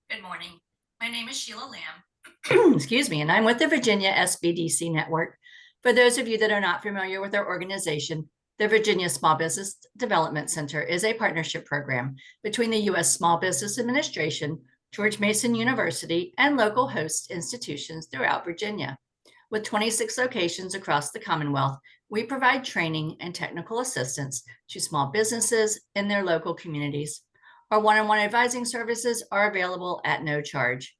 Good morning. My name is Sheila Lamb. Excuse me, and I'm with the Virginia SBDC Network. For those of you that are not familiar with our organization, the Virginia Small Business Development Center is a partnership program between the U.S. Small Business Administration, George Mason University, and local host institutions throughout Virginia. With 26 locations across the Commonwealth, we provide training and technical assistance to small businesses in their local communities. Our one-on-one advising services are available at no charge.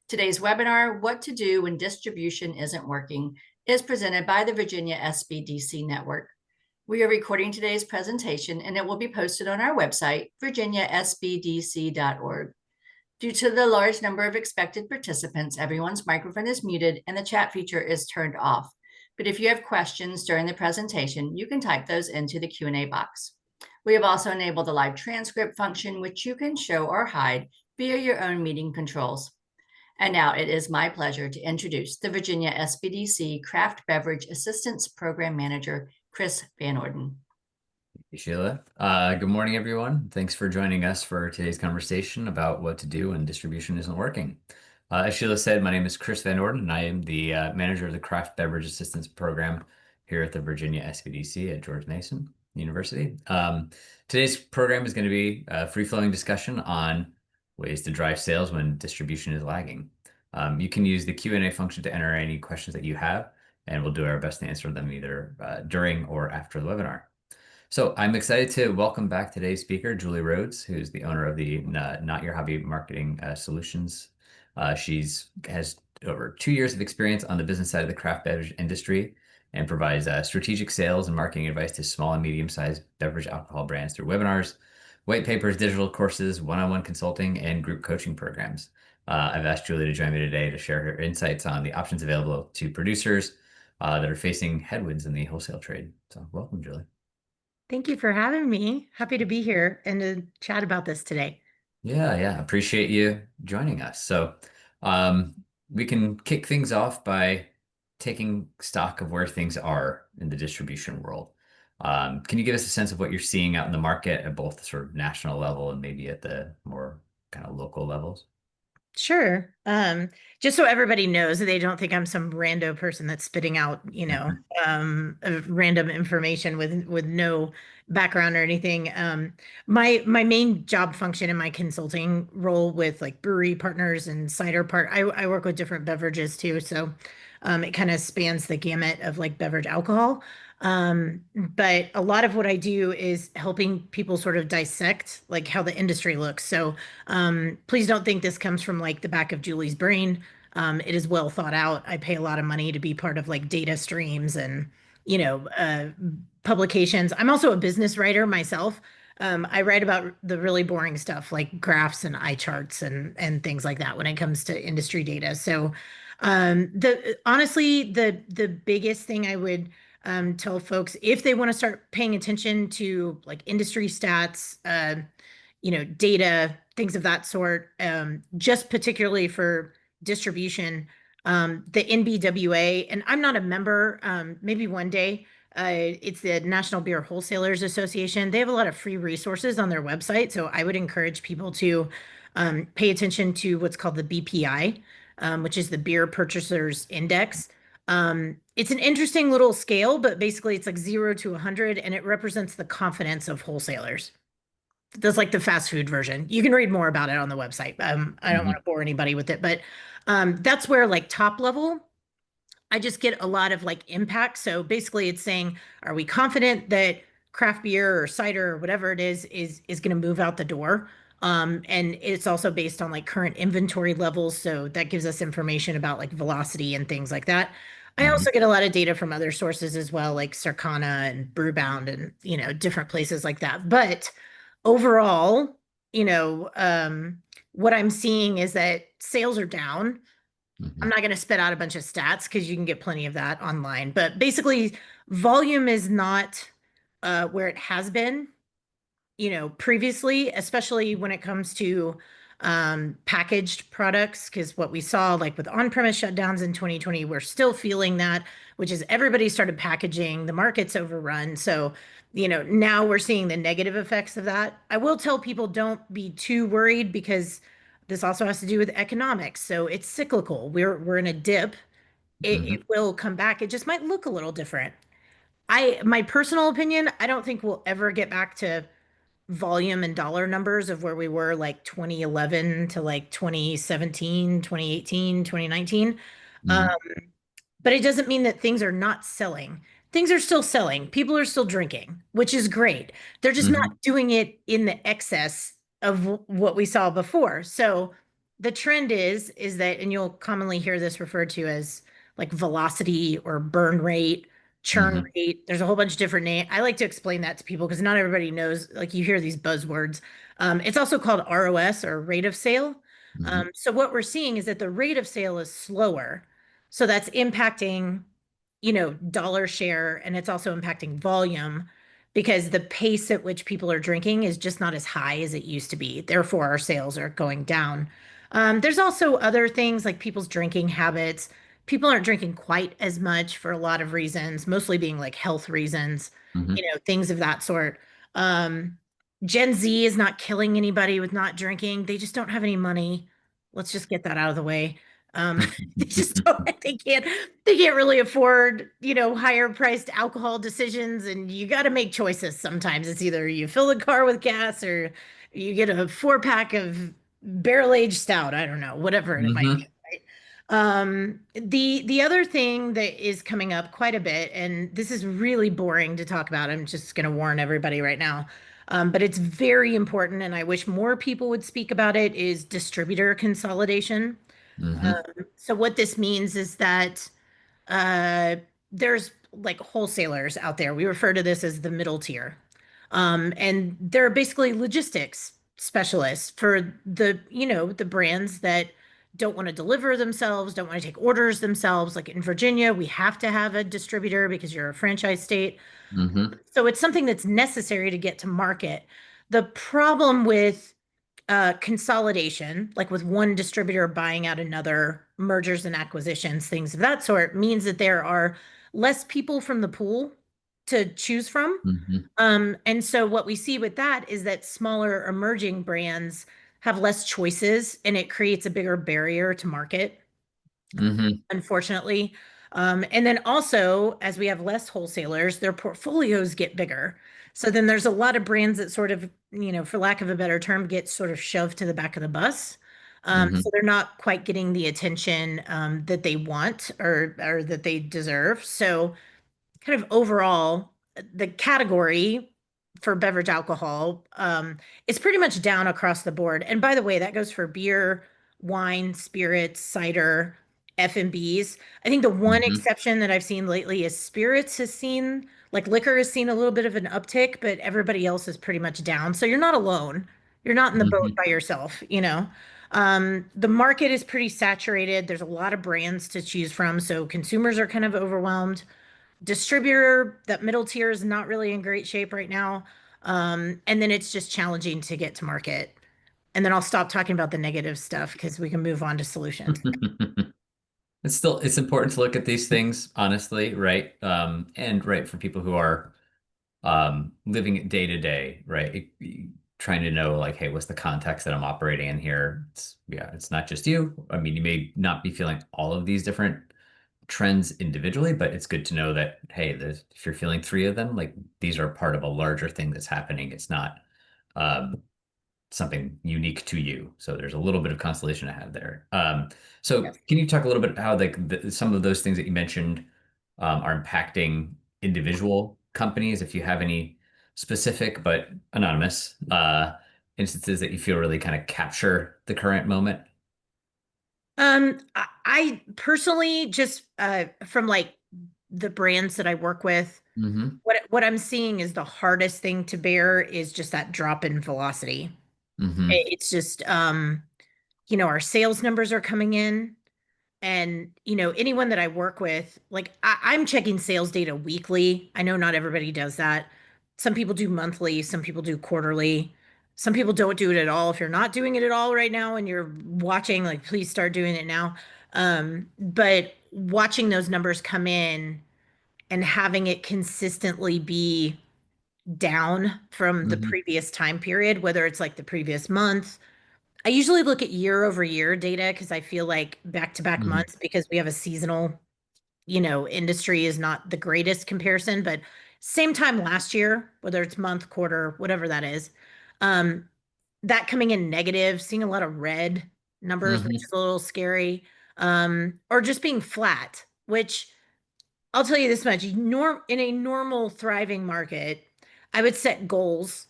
Today's webinar, What to Do When Distribution Isn't Working, is presented by the Virginia SBDC Network. We are recording today's presentation and it will be posted on our website, virginiasbdc.org. Due to the large number of expected participants, everyone's microphone is muted and the chat feature is turned off. But if you have questions during the presentation, you can type those into the Q&A box. We have also enabled the live transcript function, which you can show or hide via your own meeting controls. And now it is my pleasure to introduce the Virginia SBDC Craft Beverage Assistance Program Manager, Chris Van Orden. Hey, Sheila. Good morning, everyone. Thanks for joining us for today's conversation about what to do when distribution isn't working. As Sheila said, my name is Chris Van Orden, and I am the manager of the Craft Beverage Assistance Program here at the Virginia SBDC at George Mason University. Today's program is going to be a free-flowing discussion on ways to drive sales when distribution is lagging. You can use the Q&A function to enter any questions that you have, and we'll do our best to answer them either during or after the webinar. So I'm excited to welcome back today's speaker, Julie Rhodes, who's the owner of the Not Your Hobby Marketing Solutions. She has over 2 years of experience on the business side of the craft beverage industry and provides strategic sales and marketing advice to small and medium-sized beverage alcohol brands through webinars, white papers, digital courses, one-on-one consulting, and group coaching programs. I've asked Julie to join me today to share her insights on the options available to producers that are facing headwinds in the wholesale trade. So welcome, Julie. Thank you for having me. Happy to be here and to chat about this today. Yeah. Appreciate you joining us. So we can kick things off by taking stock of where things are in the distribution world. Can you give us a sense of what you're seeing out in the market at both the sort of national level and maybe at the more kind of local levels? Sure. Just so everybody knows, they don't think I'm some rando person that's spitting out, random information with no background or anything. My main job function in my consulting role with like brewery partners and cider I work with different beverages too, so it kind of spans the gamut of like beverage alcohol. But a lot of what I do is helping people sort of dissect like how the industry looks. So please don't think this comes from like the back of Julie's brain. It is well thought out. I pay a lot of money to be part of like data streams and, publications. I'm also a business writer myself. I write about the really boring stuff like graphs and eye charts and things like that when it comes to industry data. So the biggest thing I would tell folks if they want to start paying attention to like industry stats, data, things of that sort, just particularly for distribution, the NBWA, and I'm not a member, maybe one day, it's the National Beer Wholesalers Association. They have a lot of free resources on their website. So I would encourage people to pay attention to what's called the BPI, which is the Beer Purchasers Index. It's an interesting little scale, but basically it's like 0 to 100, and it represents the confidence of wholesalers. That's like the fast food version. You can read more about it on the website. I don't want to bore anybody with it, but that's where like top level, I just get a lot of like impact. So basically it's saying, are we confident that craft beer or cider or whatever it is going to move out the door? And it's also based on like current inventory levels. So that gives us information about like velocity and things like that. I also get a lot of data from other sources as well, like Circana and Brewbound and, different places like that. But overall, what I'm seeing is that sales are down. I'm not going to spit out a bunch of stats because you can get plenty of that online. But basically, volume is not where it has been, previously, especially when it comes to packaged products. Because what we saw, like with on-premise shutdowns in 2020, we're still feeling that, which is everybody started packaging, the market's overrun. So, now we're seeing the negative effects of that. I will tell people don't be too worried because This also has to do with economics. So it's cyclical. We're in a dip. It will come back. It just might look a little different. My personal opinion, I don't think we'll ever get back to volume and dollar numbers of where we were like 2011 to like 2017, 2018, 2019. Hmm. But it doesn't mean that things are not selling. Things are still selling. People are still drinking, which is great. They're just Hmm. not doing it in the excess of what we saw before. So the trend is that, and you'll commonly hear this referred to as like velocity or burn rate, churn Hmm. rate. There's a whole bunch of different names. I like to explain that to people because not everybody knows, like you hear these buzzwords. It's also called ROS or rate of sale. Hmm. So what we're seeing is that the rate of sale is slower, so that's impacting, dollar share, and it's also impacting volume because the pace at which people are drinking is just not as high as it used to be. Therefore, our sales are going down. There's also other things like people's drinking habits. People aren't drinking quite as much for a lot of reasons, mostly being like health reasons, Hmm. things of that sort. Um, Gen Z is not killing anybody with not drinking. They just don't have any money. Let's just get that out of the way. They just don't, they can't really afford, higher priced alcohol decisions, and you got to make choices sometimes. It's either you fill the car with gas or you get a 4-pack of barrel-aged stout. I don't know, whatever it might be. Hmm. Right? The other thing that is coming up quite a bit, and this is really boring to talk about. I'm just going to warn everybody right now. But it's very important, and I wish more people would speak about it, is distributor consolidation. Hmm. So what this means is that uh, there's like wholesalers out there. We refer to this as the middle tier. And they're basically logistics specialists for the brands that don't want to deliver themselves, don't want to take orders themselves. Like in Virginia, we have to have a distributor because you're a franchise state. Hmm. So it's something that's necessary to get to market. The problem with consolidation, like with one distributor buying out another, mergers and acquisitions, things of that sort, means that there are less people from the pool to choose from. Hmm. And so what we see with that is that smaller emerging brands have less choices and it creates a bigger barrier to market, Hmm. unfortunately. And then also, as we have less wholesalers, their portfolios get bigger. So then there's a lot of brands that sort of, for lack of a better term, get sort of shoved to the back of the bus. So Hmm. they're not quite getting the attention that they want or that they deserve. So kind of overall, the category for beverage alcohol is pretty much down across the board. And by the way, that goes for beer, wine, spirits, cider, F&Bs. I think the one Hmm. exception that I've seen lately is spirits has seen, like liquor has seen a little bit of an uptick, but everybody else is pretty much down. So you're not alone. You're not in the boat Hmm. by yourself. The market is pretty saturated. There's a lot of brands to choose from, so consumers are kind of overwhelmed. Distributor, that middle tier is not really in great shape right now. And then it's just challenging to get to market. And then I'll stop talking about the negative stuff because we can move on to solutions. It's important to look at these things honestly, right? And right for people who are living it day to day, right? Trying to know like, hey, what's the context that I'm operating in here? It's not just you. I mean, you may not be feeling all of these different trends individually, but it's good to know that, hey, if you're feeling three of them, like these are part of a larger thing that's happening. It's not um, something unique to you. So there's a little bit of consolation I have there. So Yes. can you talk a little bit how like some of those things that you mentioned are impacting individual companies? If you have any specific but anonymous instances that you feel really kind of capture the current moment. I personally just from like the brands that I work with, Hmm. what I'm seeing is the hardest thing to bear is just that drop in velocity. Hmm. It's just our sales numbers are coming in. And, anyone that I work with, like I'm checking sales data weekly. I know not everybody does that. Some people do monthly, some people do quarterly. Some people don't do it at all. If you're not doing it at all right now and you're watching, like please start doing it now. But watching those numbers come in and having it consistently be down from the Hmm. previous time period, whether it's like the previous month, I usually look at year over year data because I feel like back to back Hmm. months because we have a seasonal, industry is not the greatest comparison, but same time last year, whether it's month, quarter, whatever that is, um, that coming in negative, seeing a lot of red numbers, which is Hmm. a little scary, or just being flat, which I'll tell you this much, in a normal thriving market, I would set goals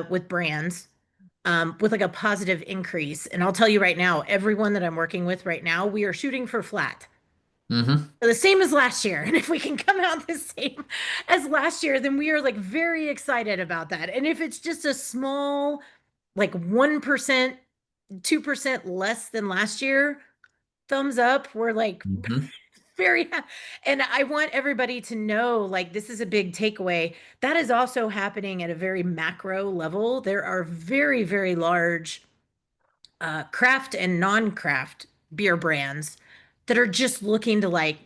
with brands with like a positive increase. And I'll tell you right now, everyone that I'm working with right now, we are shooting for flat. Hmm. So the same as last year. And if we can come out the same as last year, then we are like very excited about that. And if it's just a small, like 1%, 2% less than last year, thumbs up. We're like Hmm. very, and I want everybody to know like this is a big takeaway. That is also happening at a very macro level. There are very, very large craft and non-craft beer brands that are just looking to like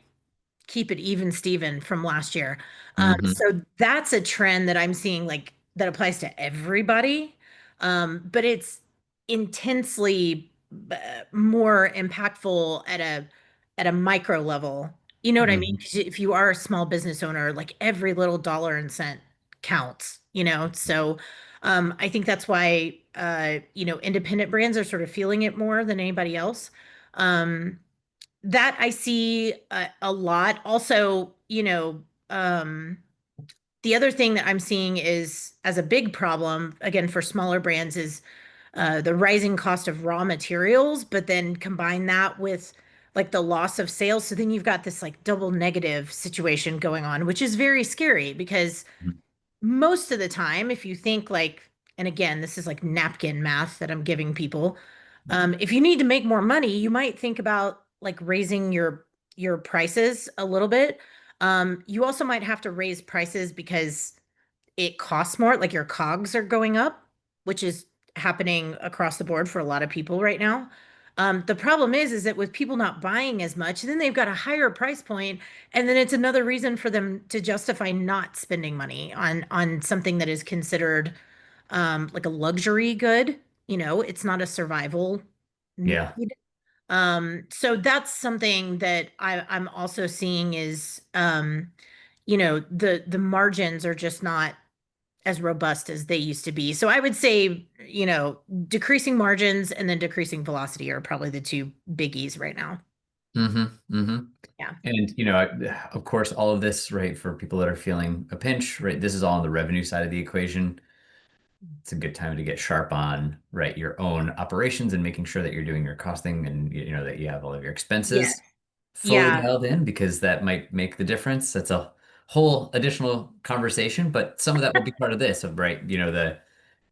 keep it even Steven from last year. Hmm. So that's a trend that I'm seeing like that applies to everybody. But it's intensely more impactful at a micro level. You know what I mean? Hmm. 'Cause if you are a small business owner, like every little dollar and cent counts, So I think that's why independent brands are sort of feeling it more than anybody else. That I see a lot. Also, the other thing that I'm seeing is as a big problem, again, for smaller brands, is the rising cost of raw materials, but then combine that with like the loss of sales. So then you've got this like double negative situation going on, which is very scary because most of the time, if you think like, and again, this is like napkin math that I'm giving people. If you need to make more money, you might think about like raising your prices a little bit. You also might have to raise prices because it costs more, like your COGS are going up, which is happening across the board for a lot of people right now. The problem is that with people not buying as much, then they've got a higher price point, and then it's another reason for them to justify not spending money on something that is considered like a luxury good. It's not a survival Yeah. need. So that's something that I'm also seeing is the margins are just not as robust as they used to be. So I would say, decreasing margins and then decreasing velocity are probably the two biggies right now. Hmm. Hmm. Yeah. And, of course, all of this, right, for people that are feeling a pinch, right, this is all on the revenue side of the equation. It's a good time to get sharp on, right, your own operations and making sure that you're doing your costing and, that you have all of your Yes. expenses fully Yeah. dialed in because that might make the difference. That's a whole additional conversation, but some of that will be part of this, of, right,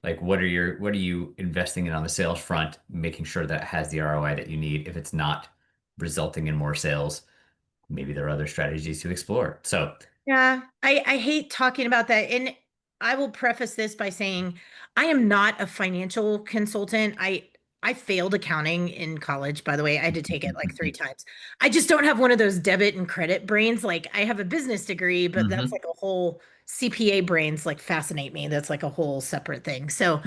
like what are you investing in on the sales front, making sure that it has the ROI that you need. If it's not resulting in more sales, maybe there are other strategies to explore. So, Yeah, I hate talking about that. And I will preface this by saying I am not a financial consultant. I failed accounting in college, by the way. I had to take it like three times. I just don't have one of those debit and credit brains. Like I have a business degree, but that's hmm. like a whole CPA brains like fascinate me. That's like a whole separate thing. So,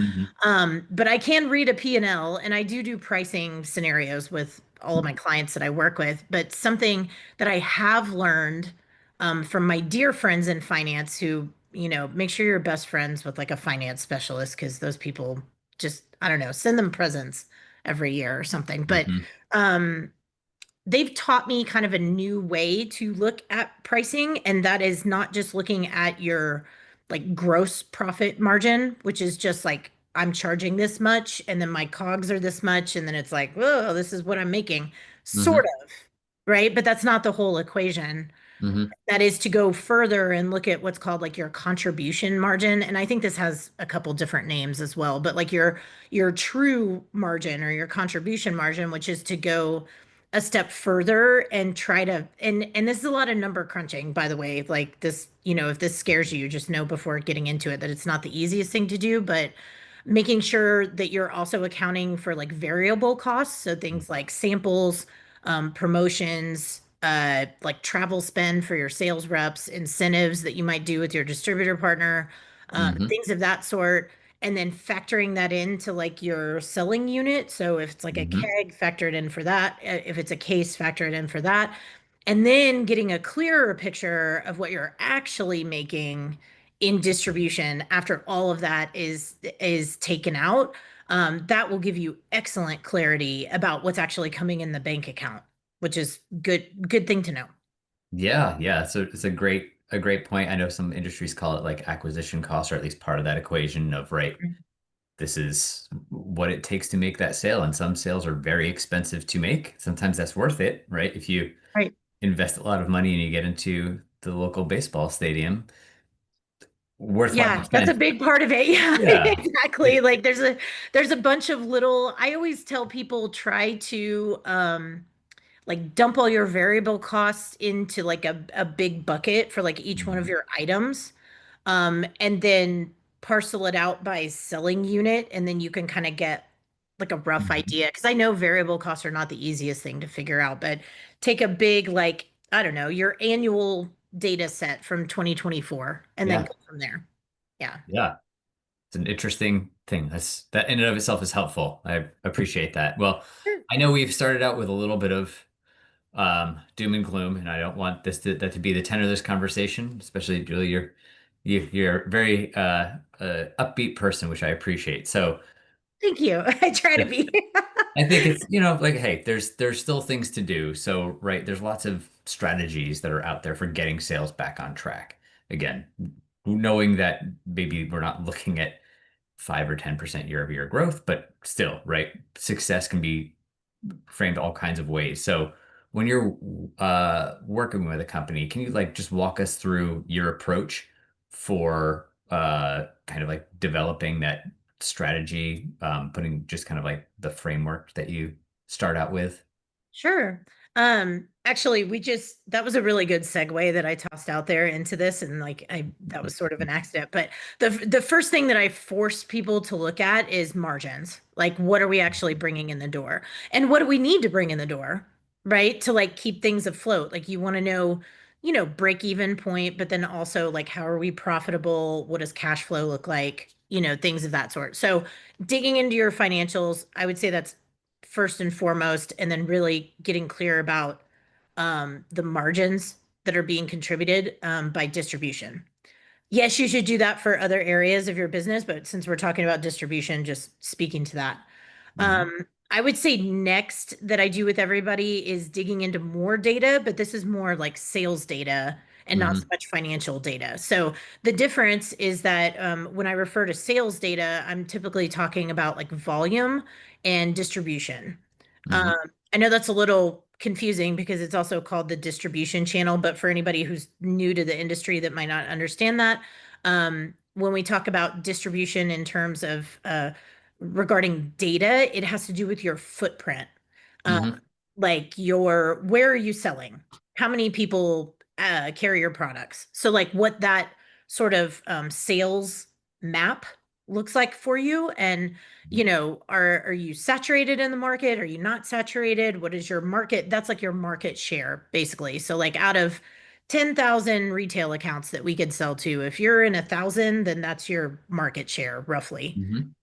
Hmm. but I can read a P&L and I do pricing scenarios with all of my clients that I work with. But something that I have learned from my dear friends in finance who, make sure you're best friends with like a finance specialist because those people just, I don't know, send them presents every year or something. But Hmm. um, they've taught me kind of a new way to look at pricing, and that is not just looking at your like gross profit margin, which is just like I'm charging this much and then my COGS are this much, and then it's like, oh, this is what I'm making, sort Hmm. of, right? But that's not the whole equation. Hmm. That is to go further and look at what's called like your contribution margin. And I think this has a couple different names as well, but like your true margin or your contribution margin, which is to go a step further and try to and this is a lot of number crunching, by the way. Like this, if this scares you, just know before getting into it that it's not the easiest thing to do, but making sure that you're also accounting for like variable costs. So things like samples, promotions, like travel spend for your sales reps, incentives that you might do with your distributor partner, Hmm. things of that sort. and then factoring that into like your selling unit. So if it's like a Hmm. keg, factor it in for that. If it's a case, factor it in for that. And then getting a clearer picture of what you're actually making in distribution after all of that is taken out. That will give you excellent clarity about what's actually coming in the bank account, which is good thing to know. Yeah, yeah. So it's a great point. I know some industries call it like acquisition cost, or at least part of that equation of, right, this is what it takes to make that sale. And some sales are very expensive to make. Sometimes that's worth it, right? If you Right. invest a lot of money and you get into the local baseball stadium, worthwhile Yeah, that's a expense. big part of it. Yeah, Yeah. exactly. Like there's a bunch of little, I always tell people try to like dump all your variable costs into like a big bucket for like each one of Mhm. your items. And then parcel it out by selling unit, and then you can kind of get like a rough Mhm. idea. Because I know variable costs are not the easiest thing to figure out, but take a big, like, I don't know, your annual data set from 2024 and then Yeah. go from there. Yeah. Yeah. It's an interesting thing. That in and of itself is helpful. I appreciate that. Well, Sure. I know we've started out with a little bit of doom and gloom, and I don't want that to be the tenor of this conversation. Especially Julie, you're a very upbeat person, which I appreciate. So Thank you. I try to be. I think it's, like, hey, there's still things to do. So, right, there's lots of strategies that are out there for getting sales back on track. Again, knowing that maybe we're not looking at 5 or 10% year-over-year growth, but still, right, success can be framed all kinds of ways. So when you're working with a company, can you like just walk us through your approach for kind of like developing that strategy, putting just kind of like the framework that you start out with? Sure. Actually, that was a really good segue that I tossed out there into this, and like that was sort of an accident. But the first thing that I force people to look at is margins. Like, what are we actually bringing in the door, and what do we need to bring in the door, right? To like keep things afloat. Like, you want to know, break even point, but then also like how are we profitable? What does cash flow look like? Things of that sort. So, digging into your financials, I would say that's first and foremost, and then really getting clear about the margins that are being contributed by distribution. Yes, you should do that for other areas of your business, but since we're talking about distribution, just speaking to that. Hmm. I would say next that I do with everybody is digging into more data, but this is more like sales data and not so Hmm. much financial data. So the difference is that when I refer to sales data, I'm typically talking about like volume and distribution. Um, Hmm. I know that's a little confusing because it's also called the distribution channel, but for anybody who's new to the industry that might not understand that, when we talk about distribution in terms of regarding data, it has to do with your footprint. Um, Hmm. like where are you selling? How many people carry your products? So like what that sort of sales map looks like for you, and are you saturated in the market? Are you not saturated? What is your market? That's like your market share, basically. So like out of 10,000 retail accounts that we could sell to, if you're in 1,000, then that's your market share, roughly.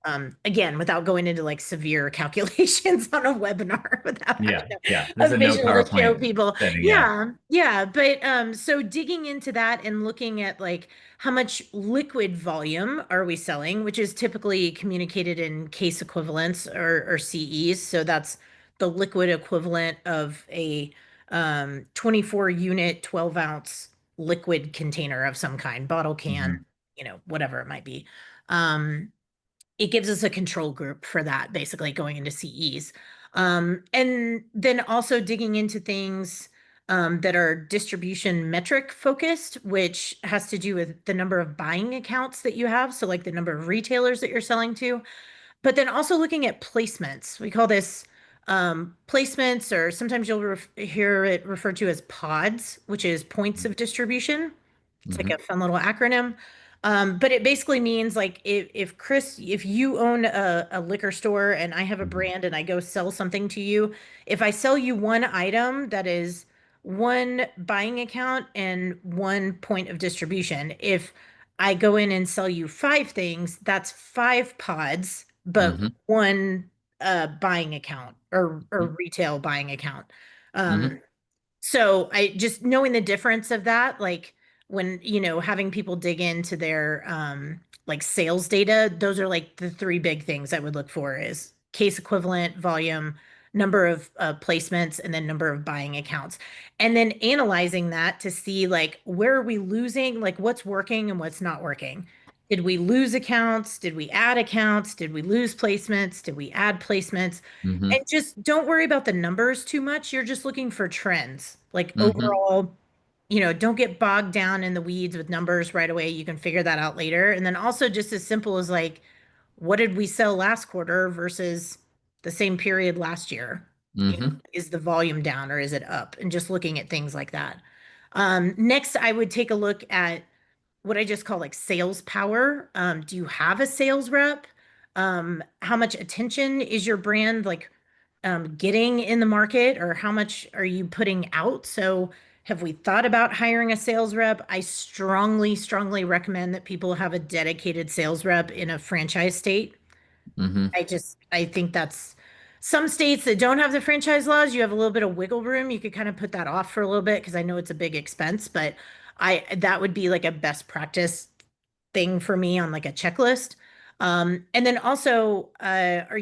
Hmm. Again, without going into like severe calculations on a webinar, without having Yeah, yeah. There's a a no visual to show PowerPoint people. setting. Yeah. Yeah, yeah. But so digging into that and looking at like how much liquid volume are we selling, which is typically communicated in case equivalents or CEs. So that's the liquid equivalent of a 24 unit, 12-ounce liquid container of some kind, bottle, can, Hmm. whatever it might be. Um, it gives us a control group for that, basically going into CEs. And then also digging into things that are distribution metric focused, which has to do with the number of buying accounts that you have. So, like the number of retailers that you're selling to, but then also looking at placements. We call this placements, or sometimes you'll hear it referred to as pods, which is points of distribution. It's like Hmm. a fun little acronym. But it basically means like if Chris, if you own a liquor store and I have a Hmm. brand and I go sell something to you, if I sell you one item that is one buying account and one point of distribution, if I go in and sell you 5 things, that's 5 pods, but Mm-hmm. one buying account or retail buying account. Mm-hmm. So I just knowing the difference of that, like when, having people dig into their like sales data, those are like the 3 big things I would look for is case equivalent, volume, number of placements, and then number of buying accounts. And then analyzing that to see like where are we losing, like what's working and what's not working. Did we lose accounts? Did we add accounts? Did we lose placements? Did we add placements? Mm-hmm. And just don't worry about the numbers too much. You're just looking for trends. Like Mm-hmm. overall, don't get bogged down in the weeds with numbers right away. You can figure that out later. And then also just as simple as like, what did we sell last quarter versus the same period last year? Mm-hmm. Is the volume down or is it up? And just looking at things like that. Next, I would take a look at what I just call like sales power. Do you have a sales rep? How much attention is your brand like getting in the market, or how much are you putting out? So, have we thought about hiring a sales rep? I strongly, strongly recommend that people have a dedicated sales rep in a franchise state. Mm-hmm. I think that's some states that don't have the franchise laws, you have a little bit of wiggle room. You could kind of put that off for a little bit because I know it's a big expense, but that would be like a best practice thing for me on like a checklist. And then also, how are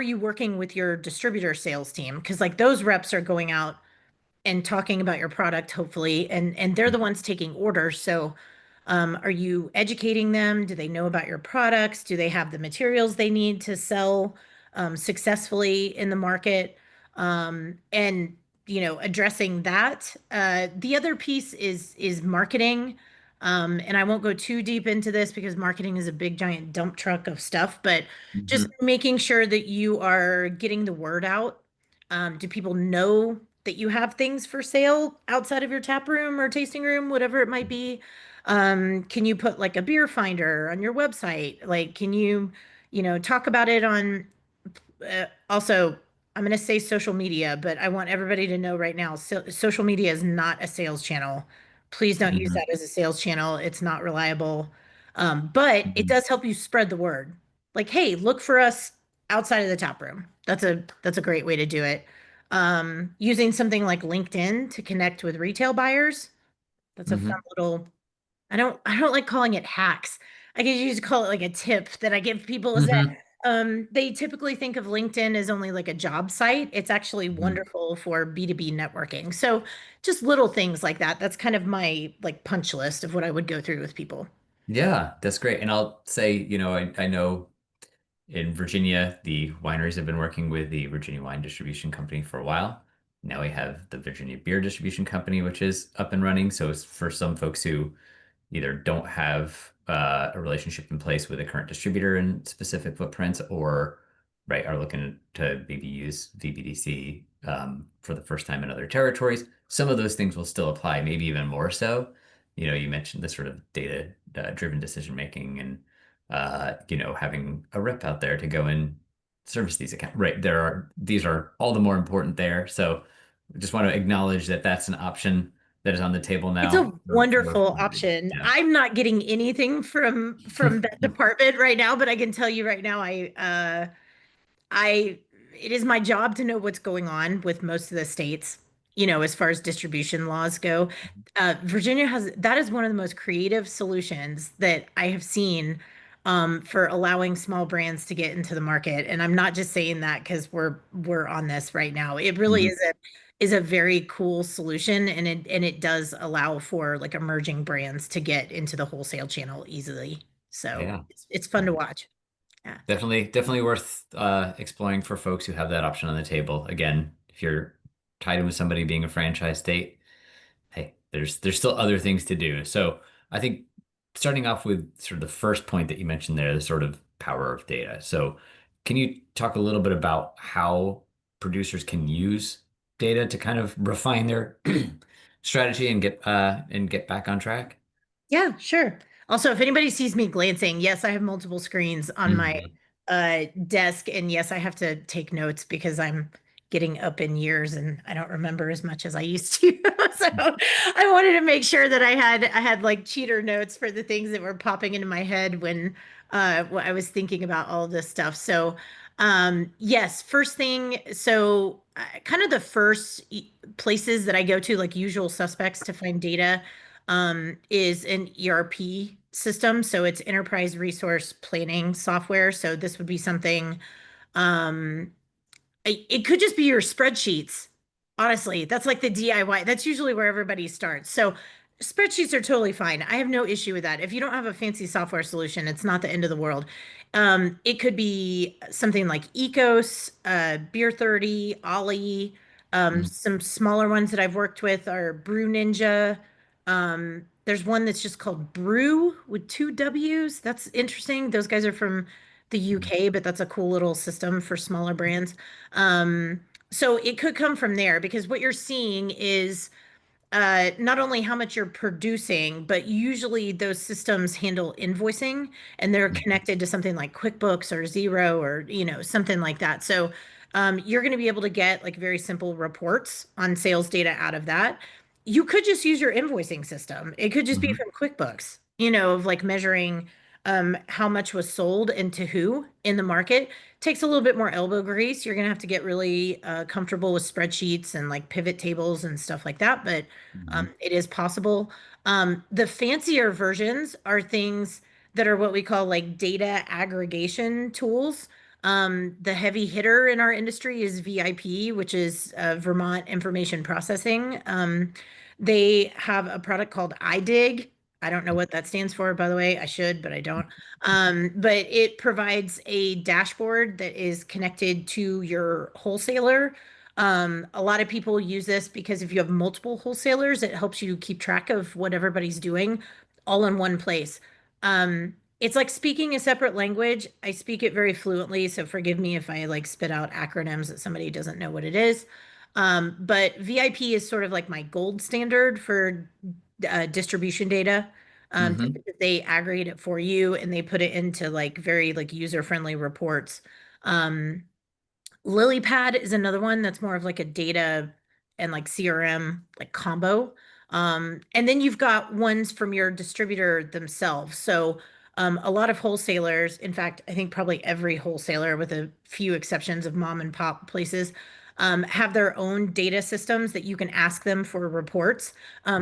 you working with your distributor sales team? Because like those reps are going out and talking about your product, hopefully, and they're the ones taking orders. So, are you educating them? Do they know about your products? Do they have the materials they need to sell successfully in the market? And addressing that. The other piece is marketing. And I won't go too deep into this because marketing is a big giant dump truck of stuff, but just Mm-hmm. making sure that you are getting the word out. Do people know that you have things for sale outside of your tap room or tasting room, whatever it might be? Can you put like a beer finder on your website? Like, can you, talk about it on also, I'm going to say social media, but I want everybody to know right now, social media is not a sales channel. Please don't use Mm-hmm. that as a sales channel. It's not reliable. But it Mm-hmm. does help you spread the word. Like, hey, look for us outside of the tap room. That's a great way to do it. Using something like LinkedIn to connect with retail buyers. That's a Mm-hmm. fun little I don't like calling it hacks. I could use call it like a tip that I give people is that Mm-hmm. they typically think of LinkedIn as only like a job site. It's actually Mm-hmm. wonderful for B2B networking. So just little things like that. That's kind of my like punch list of what I would go through with people. Yeah, that's great. And I'll say, I know in Virginia, the wineries have been working with the Virginia Wine Distribution Company for a while. Now we have the Virginia Beer Distribution Company, which is up and running. So it's for some folks who either don't have a relationship in place with a current distributor in specific footprints, or right are looking to maybe use VBDC for the first time in other territories. Some of those things will still apply, maybe even more so. You mentioned the sort of data driven decision making and having a rep out there to go and service these accounts. Right, these are all the more important there. So I just want to acknowledge that that's an option that is on the table It's a now for wonderful wineries. option. Yeah. I'm not getting anything from that department right now, but I can tell you right now, I it is my job to know what's going on with most of the states, as far as distribution laws go. Virginia has that is one of the most creative solutions that I have seen for allowing small brands to get into the market. And I'm not just saying that because we're on this right now. It really Mhm. is a very cool solution, and it does allow for like emerging brands to get into the wholesale channel easily. So Yeah. it's fun to watch. Yeah. Definitely worth exploring for folks who have that option on the table. Again, if you're tied in with somebody being a franchise state, hey, there's still other things to do. So I think starting off with sort of the first point that you mentioned there, the sort of power of data. So can you talk a little bit about how producers can use data to kind of refine their strategy and get back on track? Yeah, sure. Also, if anybody sees me glancing, yes, I have multiple screens on my Mhm. desk, and yes, I have to take notes because I'm getting up in years and I don't remember as much as I used to. So I wanted to make sure that I had like cheater notes for the things that were popping into my head when I was thinking about all of this stuff. So yes, first thing, so kind of the first places that I go to, like usual suspects to find data, is an ERP system. So it's enterprise resource planning software. So this would be something, um, it could just be your spreadsheets. Honestly, that's like the DIY. That's usually where everybody starts. So spreadsheets are totally fine. I have no issue with that. If you don't have a fancy software solution, it's not the end of the world. It could be something like Ecos, Beer 30, Ollie. Some smaller ones that I've worked with are Brew Ninja. There's one that's just called Brew with two W's. That's interesting. Those guys are from the UK, but that's a cool little system for smaller brands. So it could come from there because what you're seeing is not only how much you're producing, but usually those systems handle invoicing and they're connected to something like QuickBooks or Zero or, something like that. So you're going to be able to get like very simple reports on sales data out of that. You could just use your invoicing system. It could just be Mm-hmm. from QuickBooks, of like measuring how much was sold and to who in the market. Takes a little bit more elbow grease. You're going to have to get really comfortable with spreadsheets and like pivot tables and stuff like that, but Mm-hmm. it is possible. The fancier versions are things that are what we call like data aggregation tools. The heavy hitter in our industry is VIP, which is Vermont Information Processing. They have a product called iDig. I don't know what that stands for, by the way. I should, but I don't. But it provides a dashboard that is connected to your wholesaler. A lot of people use this because if you have multiple wholesalers, it helps you keep track of what everybody's doing all in one place. It's like speaking a separate language. I speak it very fluently, so forgive me if I like spit out acronyms that somebody doesn't know what it is. But VIP is sort of like my gold standard for distribution data. Mm-hmm. They aggregate it for you and they put it into like very like user-friendly reports. Um, LilyPad is another one that's more of like a data and like CRM like combo. And then you've got ones from your distributor themselves. So a lot of wholesalers, in fact, I think probably every wholesaler, with a few exceptions of mom and pop places, have their own data systems that you can ask them for reports.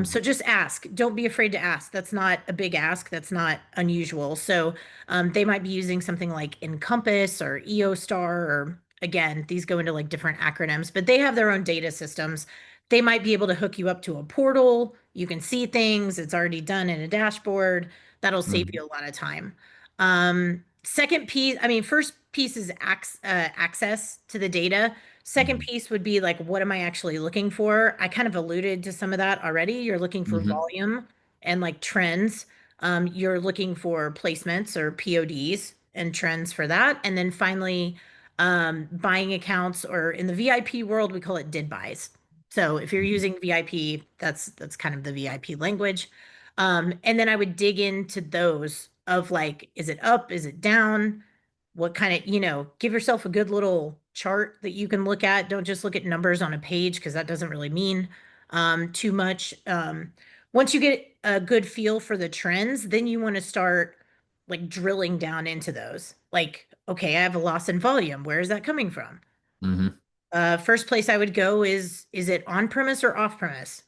So just ask. Don't be afraid to ask. That's not a big ask. That's not unusual. So they might be using something like Encompass or EOStar, or again, these go into like different acronyms, but they have their own data systems. They might be able to hook you up to a portal. You can see things. It's already done in a dashboard. That'll save Mm-hmm. you a lot of time. Second piece, I mean, first piece is access to the data. Second piece would be like, what am I actually looking for? I kind of alluded to some of that already. You're looking for Mm-hmm. volume and like trends. You're looking for placements or PODs and trends for that. And then finally, buying accounts, or in the VIP world, we call it did buys. So if you're using VIP, that's kind of the VIP language. And then I would dig into those of like, is it up? Is it down? What kind of, give yourself a good little chart that you can look at. Don't just look at numbers on a page because that doesn't really mean too much. Once you get a good feel for the trends, then you want to start like drilling down into those. Like, okay, I have a loss in volume. Where is that coming from? Mm-hmm. First place I would go is it on premise or off premise?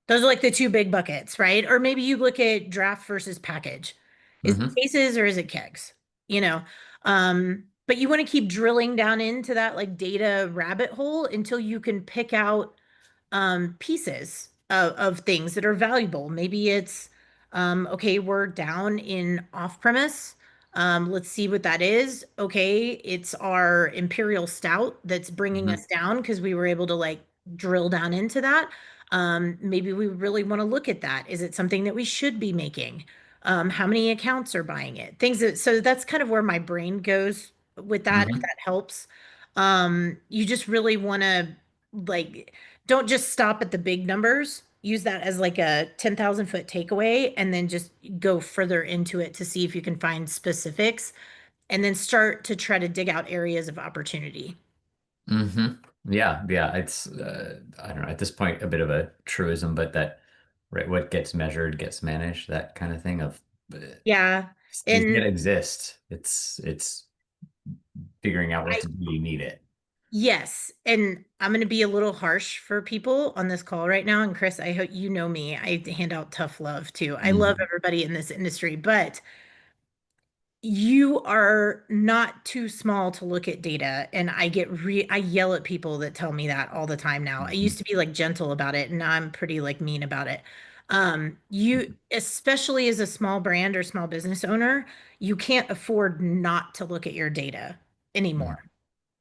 Those are like the two big buckets, right? Or maybe you look at draft versus package. Is it Mm-hmm. cases or is it kegs? You know, but you want to keep drilling down into that like data rabbit hole until you can pick out pieces of things that are valuable. Maybe it's okay, we're down in off premise. Let's see what that is. Okay, it's our Imperial Stout that's bringing Mm-hmm. us down because we were able to like drill down into that. Maybe we really want to look at that. Is it something that we should be making? How many accounts are buying it? So that's kind of where my brain goes with that, if Mm-hmm. that helps. You just really want to like don't just stop at the big numbers. Use that as like a 10,000-foot takeaway and then just go further into it to see if you can find specifics and then start to try to dig out areas of opportunity. Mm-hmm. Yeah. It's I don't know, at this point a bit of a truism, but that right, what gets measured gets managed, that kind of thing of Yeah. these data And exist. It's figuring out what I, to do. You need it. yes. And I'm going to be a little harsh for people on this call right now. And Chris, I hope you know me. I hand out tough love too. I love Mhm. everybody in this industry, but you are not too small to look at data. And I yell at people that tell me that all the time now. I Mhm. used to be like gentle about it, and now I'm pretty like mean about it. You, especially as a small brand or small business owner, you can't afford not to look at your data Mhm. anymore.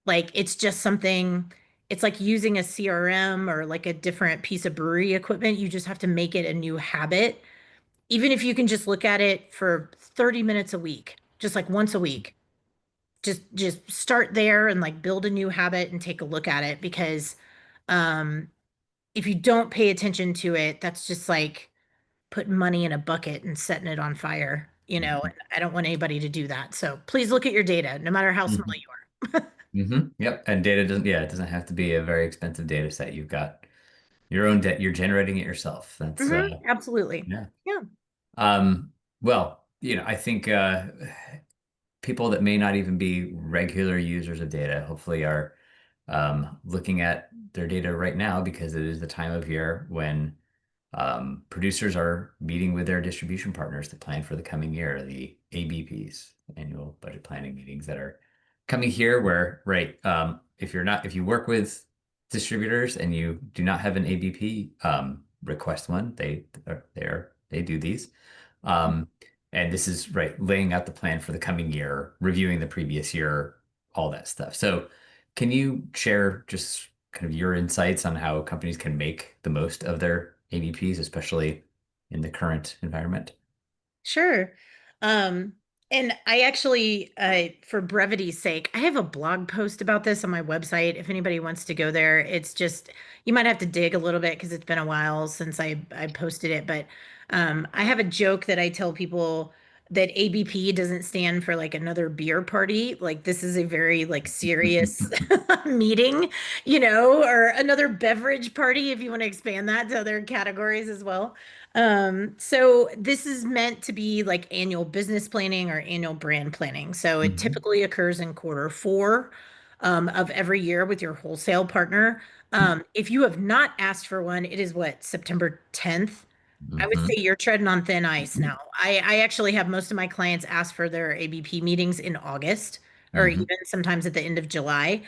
Like it's just something, it's like using a CRM or like a different piece of brewery equipment. You just have to make it a new habit. Even if you can just look at it for 30 minutes a week, just like once a week. Just start there and like build a new habit and take a look at it because um if you don't pay attention to it, that's just like putting money in a bucket and setting it on fire, Mhm. and I don't want anybody to do that. So please look at your data, no matter how small Mhm. you are. Yep. And data doesn't, yeah, it doesn't have to be a very expensive data set. You've got your own debt, you're generating it yourself. That's Absolutely. yeah. Yeah. Well, I think people that may not even be regular users of data hopefully are looking at their data right now because it is the time of year when producers are meeting with their distribution partners to plan for the coming year, the ABPs, annual budget planning meetings that are coming here where, right, if you work with distributors and you do not have an ABP, request one. They do these. Um, and this is right, laying out the plan for the coming year, reviewing the previous year, all that stuff. So can you share just kind of your insights on how companies can make the most of their ABPs, especially in the current environment? Sure. Um, and I actually, for brevity's sake, I have a blog post about this on my website. If anybody wants to go there, it's just you might have to dig a little bit because it's been a while since I posted it. But I have a joke that I tell people that ABP doesn't stand for like another beer party. Like this is a very like serious meeting, or another beverage party if you want to expand that to other categories as well. So this is meant to be like annual business planning or annual brand planning. So it Mhm. typically occurs in quarter four of every year with your wholesale partner. If you have not asked for one, it is what, September 10th? I would say Mhm. you're treading on thin ice now. I actually have most of my clients ask for their ABP meetings in August or Mhm. even sometimes at the end of July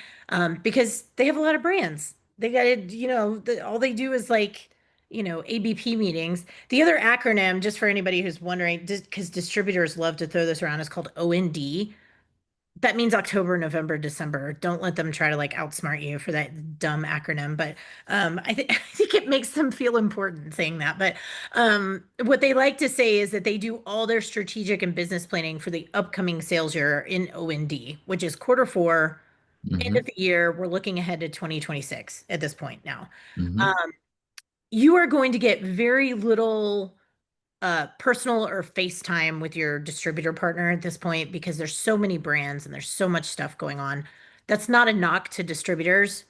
because they have a lot of brands. They got to, all they do is like, ABP meetings. The other acronym, just for anybody who's wondering, because distributors love to throw this around, is called OND. That means October, November, December. Don't let them try to like outsmart you for that dumb acronym. But I think it makes them feel important saying that. But what they like to say is that they do all their strategic and business planning for the upcoming sales year in OND, which is quarter four, end of Mhm. the year. We're looking ahead to 2026 at this point now. Mhm. Um, you are going to get very little personal or FaceTime with your distributor partner at this point because there's so many brands and there's so much stuff going on. That's not a knock to distributors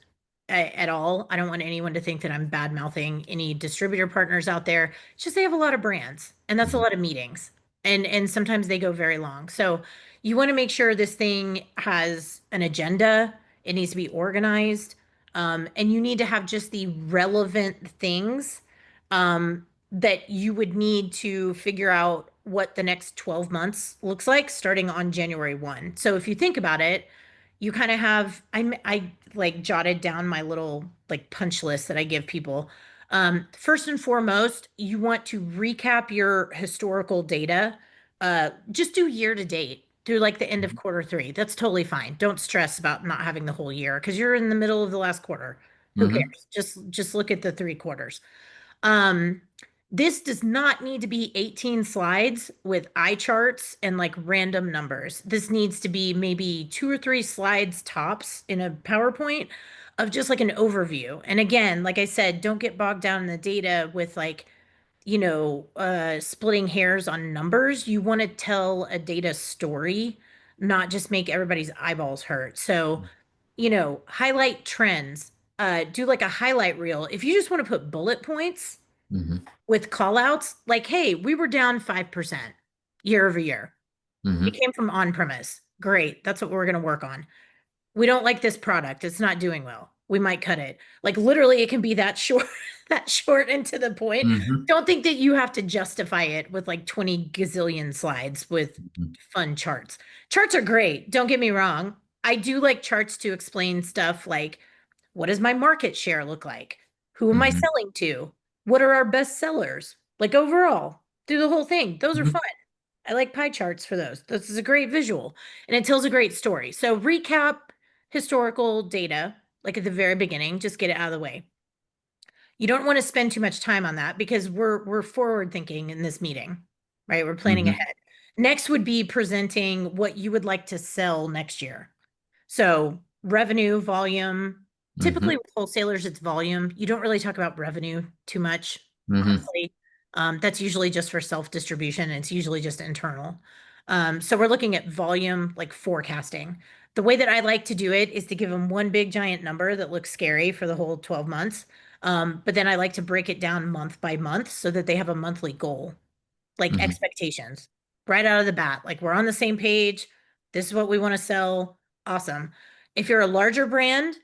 at all. I don't want anyone to think that I'm bad mouthing any distributor partners out there. It's just they have a lot of brands and that's a Mhm. lot of meetings. And sometimes they go very long. So you want to make sure this thing has an agenda. It needs to be organized. And you need to have just the relevant things that you would need to figure out what the next 12 months looks like starting on January 1. So if you think about it, you kind of have I like jotted down my little like punch list that I give people. First and foremost, you want to recap your historical data. Just do year to date through like the end of quarter three. That's totally fine. Don't stress about not having the whole year because you're in the middle of the last quarter. Who Mhm. cares? Just look at the three quarters. Um, this does not need to be 18 slides with eye charts and like random numbers. This needs to be maybe two or three slides tops in a PowerPoint of just like an overview. And again, like I said, don't get bogged down in the data with like, splitting hairs on numbers. You want to tell a data story, not just make everybody's eyeballs hurt. So, highlight trends. do like a highlight reel. If you just want to put bullet points Mm-hmm. with call outs, like, hey, we were down 5% year over year. It Mm-hmm. came from on premise. Great. That's what we're going to work on. We don't like this product. It's not doing well. We might cut it. Like literally it can be that short, that short and to the point. Mm-hmm. Don't think that you have to justify it with like 20 gazillion slides with fun charts. Charts are great. Don't get me wrong. I do like charts to explain stuff like what does my market share look like? Who am I Mm-hmm. selling to? What are our best sellers? Like overall, through the whole thing. Those are Mm-hmm. fun. I like pie charts for those. This is a great visual and it tells a great story. So recap historical data, like at the very beginning, just get it out of the way. You don't want to spend too much time on that because we're forward thinking in this meeting, right? We're planning Mm-hmm. ahead. Next would be presenting what you would like to sell next year. So revenue, volume. Mm-hmm. Typically with wholesalers, it's volume. You don't really talk about revenue too much, Mm-hmm. honestly. That's usually just for self-distribution. And it's usually just internal. So we're looking at volume, like forecasting. The way that I like to do it is to give them one big giant number that looks scary for the whole 12 months. But then I like to break it down month by month so that they have a monthly goal, like Mm-hmm. expectations right out of the bat. Like we're on the same page. This is what we want to sell. Awesome. If you're a larger brand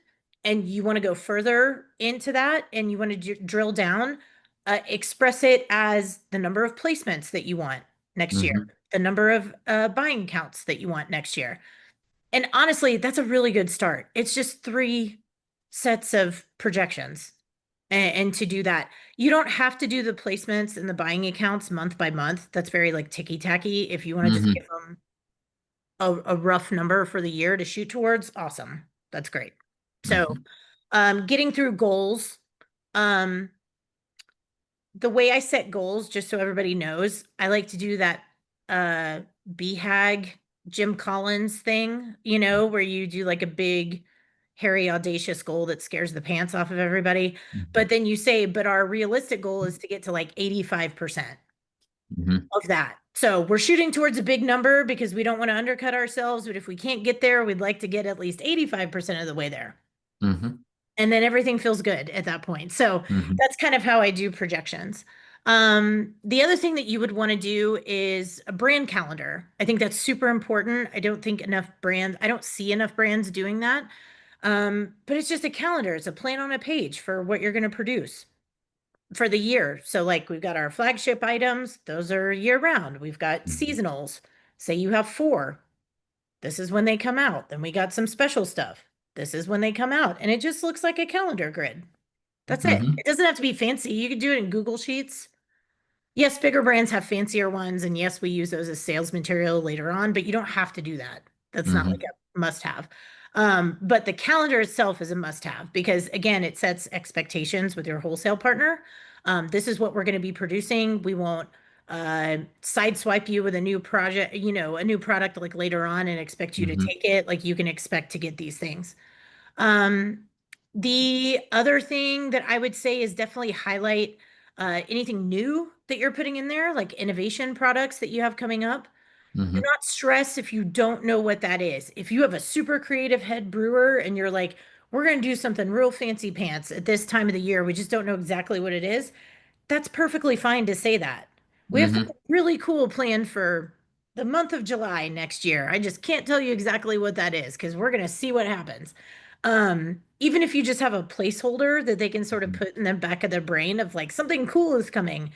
and you want to go further into that and you want to drill down, express it as the number of placements that you want next year, Mm-hmm. the number of buying counts that you want next year. And honestly, that's a really good start. It's just 3 sets of projections. And to do that, you don't have to do the placements and the buying accounts month by month. That's very like ticky tacky. If you want to just Mm-hmm. give them a rough number for the year to shoot towards, awesome. That's great. So, Mm-hmm. getting through goals. Um, the way I set goals, just so everybody knows, I like to do that uh BHAG Jim Collins thing, where you do like a big, hairy, audacious goal that scares the pants off of everybody. But then you say, but our realistic goal is to get to like 85% Mm-hmm. of that. So we're shooting towards a big number because we don't want to undercut ourselves. But if we can't get there, we'd like to get at least 85% of the way there. Mm-hmm. And then everything feels good at that point. So Mm-hmm. that's kind of how I do projections. The other thing that you would want to do is a brand calendar. I think that's super important. I don't see enough brands doing that. But it's just a calendar. It's a plan on a page for what you're going to produce for the year. So like we've got our flagship items, those are year round. We've got seasonals. Say you have 4. This is when they come out. Then we got some special stuff. This is when they come out. And it just looks like a calendar grid. That's it. Mm-hmm. It doesn't have to be fancy. You could do it in Google Sheets. Yes, bigger brands have fancier ones. And yes, we use those as sales material later on, but you don't have to do that. That's not like Mm-hmm. a must have. But the calendar itself is a must have because, again, it sets expectations with your wholesale partner. This is what we're going to be producing. We won't sideswipe you with a new project, a new product like later on and expect you to Mm-hmm. take it. Like you can expect to get these things. Um, the other thing that I would say is definitely highlight anything new that you're putting in there, like innovation products that you have coming up. Do Mm-hmm. not stress if you don't know what that is. If you have a super creative head brewer and you're like, we're going to do something real fancy pants at this time of the year, we just don't know exactly what it is, that's perfectly fine to say that. We have Mm-hmm. something really cool planned for the month of July next year. I just can't tell you exactly what that is because we're going to see what happens. Even if you just have a placeholder that they can sort of put in the back of their brain of like something cool is coming,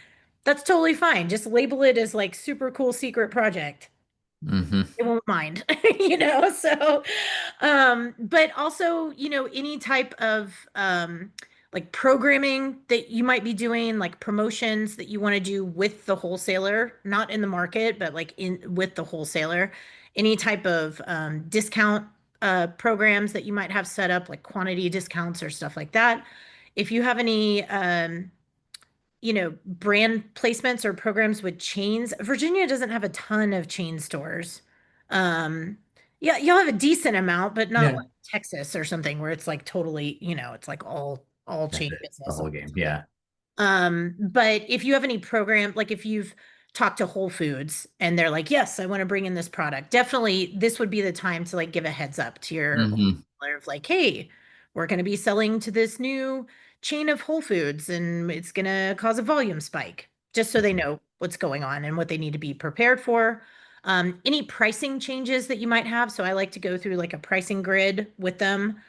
that's totally fine. Just label it as like super cool secret project. Mm-hmm. They won't mind, so but also, any type of like programming that you might be doing, like promotions that you want to do with the wholesaler, not in the market, but like in with the wholesaler, any type of discount programs that you might have set up, like quantity discounts or stuff like that. If you have any brand placements or programs with chains. Virginia doesn't have a ton of chain stores. Um, yeah, you'll have a decent amount, but not Yeah. like Texas or something where it's like totally, it's like all That's chain it. The business. whole game. Yeah. But if you have any program, like if you've talked to Whole Foods and they're like, yes, I want to bring in this product, definitely this would be the time to like give a heads up to your Mm-hmm. wholesaler of like, hey, we're going to be selling to this new chain of Whole Foods and it's going to cause a volume spike, just so they know what's going on and what they need to be prepared for. Any pricing changes that you might have. So I like to go through like a pricing grid with them.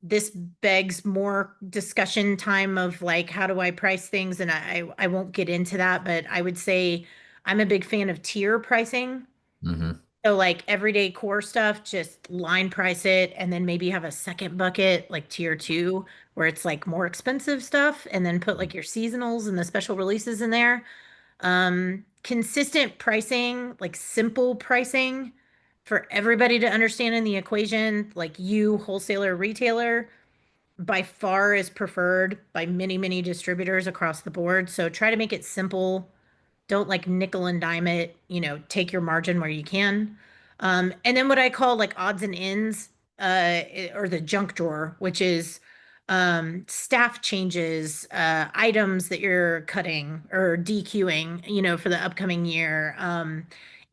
This begs more discussion time of like, how do I price things? And I won't get into that, but I would say I'm a big fan of tier pricing. Mm-hmm. So like everyday core stuff, just line price it and then maybe have a second bucket like tier two where it's like more expensive stuff and then put like your seasonals and the special releases in there. Consistent pricing, like simple pricing for everybody to understand in the equation, like you, wholesaler, retailer, by far is preferred by many, many distributors across the board. So try to make it simple. Don't like nickel and dime it, take your margin where you can. And then what I call like odds and ends, or the junk drawer, which is staff changes, items that you're cutting or DQing, for the upcoming year.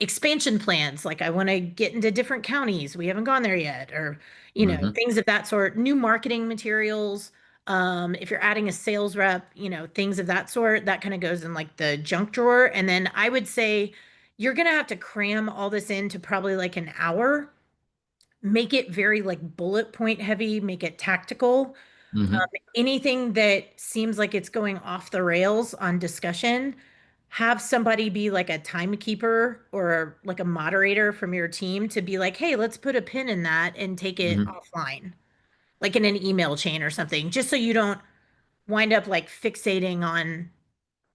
Expansion plans, like I want to get into different counties. We haven't gone there yet, or Mm-hmm. things of that sort. New marketing materials. If you're adding a sales rep, things of that sort, that kind of goes in like the junk drawer. And then I would say you're gonna have to cram all this into probably like an hour, make it very like bullet point heavy, make it tactical. Mm-hmm. Anything that seems like it's going off the rails on discussion, have somebody be like a timekeeper or like a moderator from your team to be like, hey, let's put a pin in that and take it Mm-hmm. offline, like in an email chain or something, just so you don't wind up like fixating on,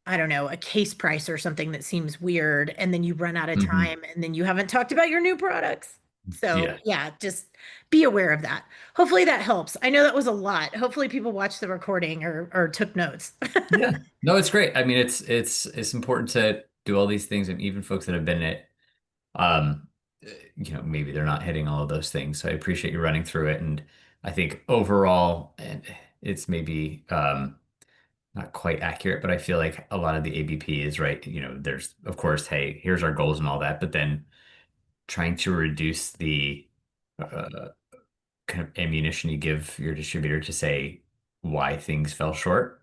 I don't know, a case price or something that seems weird, and then you run out of Mm-hmm. time and then you haven't talked about your new products. So, Yeah. yeah, just be aware of that. Hopefully that helps. I know that was a lot. Hopefully people watched the recording or took notes. Yeah. No, it's great. I mean, it's important to do all these things, and even folks that have been in it, um, maybe they're not hitting all of those things. So I appreciate you running through it. And I think overall, and it's maybe not quite accurate, but I feel like a lot of the ABP is right. There's of course, hey, here's our goals and all that, but then trying to reduce the uh, kind of ammunition you give your distributor to say why things fell short,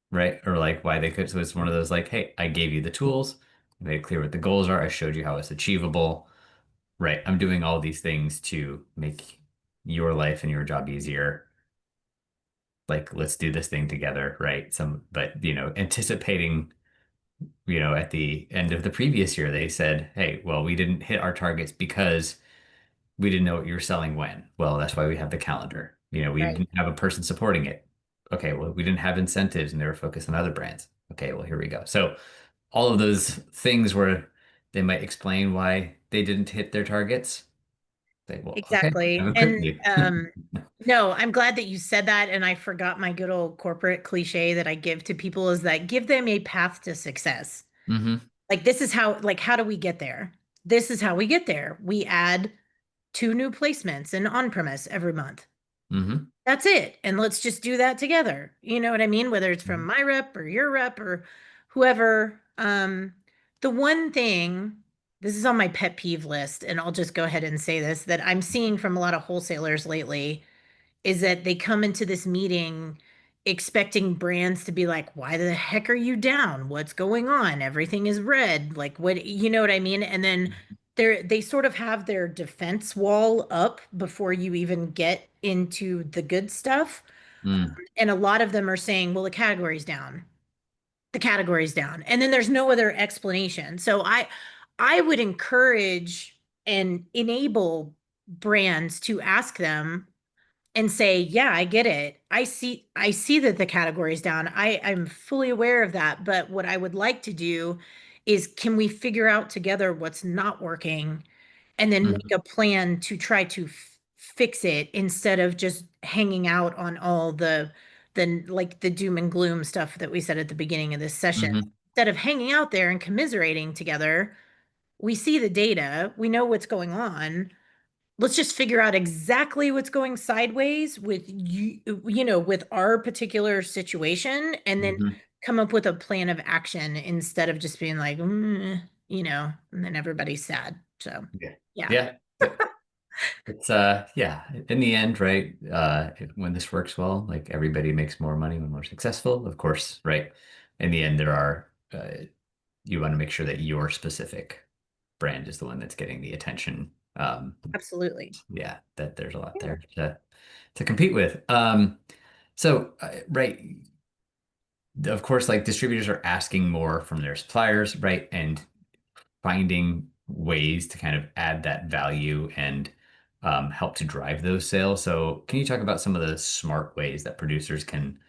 right? Or like why they could. So it's one of those like, hey, I gave you the tools, I made it clear what the goals are, I showed you how it's achievable, right? I'm doing all these things to make your life and your job easier. Like, let's do this thing together, right? But anticipating, at the end of the previous year, they said, hey, well, we didn't hit our targets because we didn't know what you were selling when. Well, that's why we have the calendar. We Right. didn't have a person supporting it. Okay, well, we didn't have incentives and they were focused on other brands. Okay, well, here we go. So all of those things where they might explain why they didn't hit their targets. They, well, okay, Exactly. I'm And quickly. no, I'm glad that you said that. And I forgot my good old corporate cliche that I give to people is that give them a path to success. Hmm. Like this is how, like, how do we get there? This is how we get there. We add two new placements in on-premise every month. Hmm. That's it. And let's just do that together. You know what I mean? Whether it's from my rep or your rep or whoever. The one thing, this is on my pet peeve list, and I'll just go ahead and say this, that I'm seeing from a lot of wholesalers lately is that they come into this meeting expecting brands to be like, why the heck are you down? What's going on? Everything is red. Like what, you know what I mean? And then they sort of have their defense wall up before you even get into the good stuff. Mm. And a lot of them are saying, well, the category's down. The category's down. And then there's no other explanation. So I would encourage and enable brands to ask them and say, yeah, I get it. I see that the category is down. I'm fully aware of that. But what I would like to do is can we figure out together what's not working and then make Hmm. a plan to try to fix it instead of just hanging out on all the like the doom and gloom stuff that we said at the beginning of this session. Hmm. Instead of hanging out there and commiserating together, we see the data, we know what's going on. Let's just figure out exactly what's going sideways with with our particular situation, and then Hmm. come up with a plan of action instead of just being like, and then everybody's sad. So, Yeah. yeah. Yeah. It's yeah, in the end, right? When this works well, like everybody makes more money when we're successful, of course, right? In the end, there are you want to make sure that your specific brand is the one that's getting the attention. Absolutely. Yeah, that there's a lot Yeah. there to compete with. So right, of course, like distributors are asking more from their suppliers, right? And finding ways to kind of add that value and help to drive those sales. So, can you talk about some of the smart ways that producers can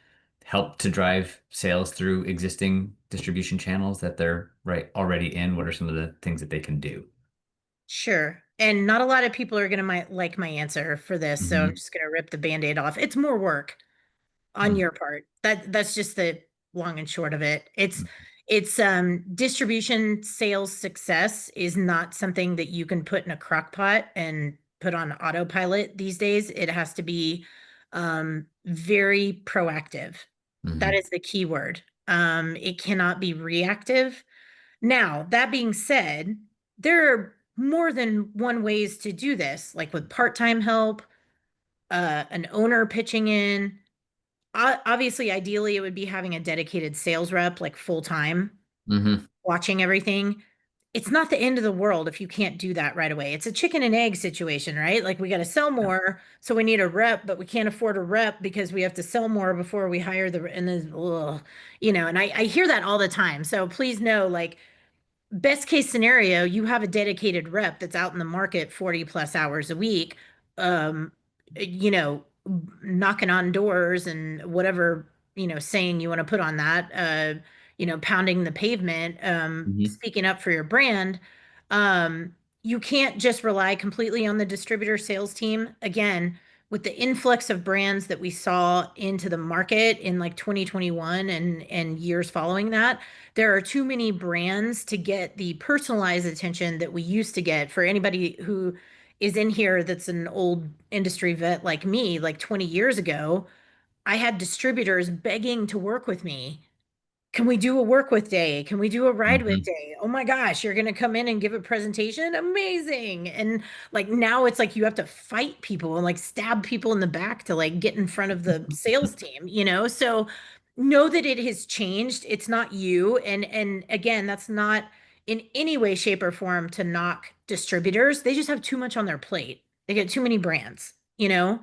help to drive sales through existing distribution channels that they're right already in? What are some of the things that they can do? Sure. And not a lot of people are going to like my answer for this, so I'm Hmm. just going to rip the band-aid off. It's more work on your part. That's just the long and short of it. It's distribution sales success is not something that you can put in a crock pot and put on autopilot these days. It has to be very proactive. That Hmm. is the key word. It cannot be reactive. Now, that being said, there are more than one ways to do this, like with part-time help, an owner pitching in. Obviously, ideally, it would be having a dedicated sales rep, like full time, Hmm. watching everything. It's not the end of the world if you can't do that right away. It's a chicken and egg situation, right? Like we got to sell more, so we need a rep, but we can't afford a rep because we have to sell more before we hire the and then ugh, and I hear that all the time. So please know, like best case scenario, you have a dedicated rep that's out in the market 40 plus hours a week, um, you know, knocking on doors and whatever, saying you want to put on that, pounding the pavement, Hmm. speaking up for your brand. You can't just rely completely on the distributor sales team. Again, with the influx of brands that we saw into the market in like 2021 and years following that, there are too many brands to get the personalized attention that we used to get. For anybody who is in here that's an old industry vet like me, like 20 years ago, I had distributors begging to work with me. Can we do a work with day? Can we do a ride with Hmm. day? Oh my gosh, you're going to come in and give a presentation? Amazing. And like now it's like you have to fight people and like stab people in the back to like get in front of the sales team? So know that it has changed. It's not you. And again, that's not in any way, shape, or form to knock distributors. They just have too much on their plate. They get too many brands. You're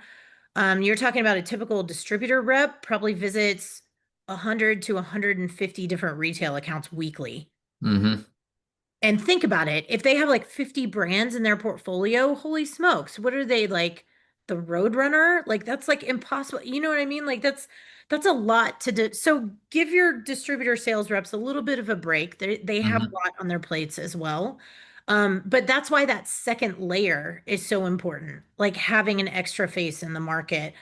talking about a typical distributor rep probably visits 100 to 150 different retail accounts weekly. Hmm. And think about it. If they have like 50 brands in their portfolio, holy smokes, what are they like the road runner? Like that's like impossible. You know what I mean? Like that's a lot to do. So give your distributor sales reps a little bit of a break. They have a Hmm. lot on their plates as well. But that's why that second layer is so important, like having an extra face in the market.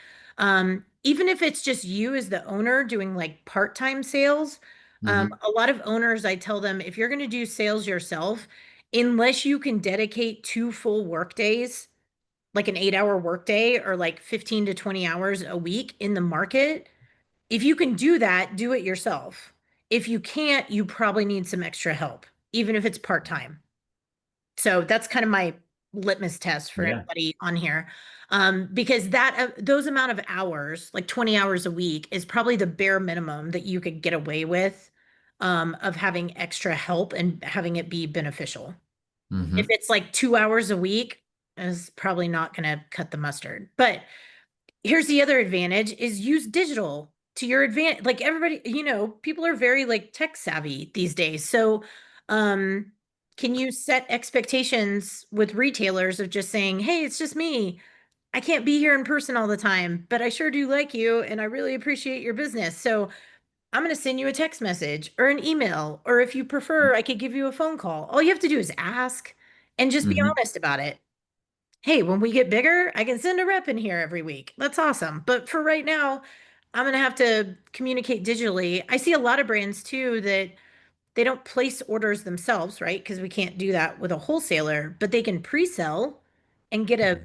Even if it's just you as the owner doing like part-time sales, Hmm. a lot of owners, I tell them, if you're going to do sales yourself, unless you can dedicate 2 full work days, like an 8 hour workday or like 15 to 20 hours a week in the market, if you can do that, do it yourself. If you can't, you probably need some extra help, even if it's part-time. So that's kind of my litmus test for Yeah. anybody on here. Because those amount of hours, like 20 hours a week, is probably the bare minimum that you could get away with of having extra help and having it be beneficial. If Hmm. it's like 2 hours a week, is probably not going to cut the mustard. But here's the other advantage is use digital to your advantage. Like everybody, people are very like tech savvy these days. So, um, can you set expectations with retailers of just saying, "Hey, it's just me. I can't be here in person all the time, but I sure do like you and I really appreciate your business. So, I'm going to send you a text message or an email, or if you prefer, I could give you a phone call." All you have to do is ask and just be Hmm. honest about it. Hey, when we get bigger, I can send a rep in here every week. That's awesome. But for right now, I'm going to have to communicate digitally. I see a lot of brands too that they don't place orders themselves, right? Because we can't do that with a wholesaler, but they can pre-sell and get a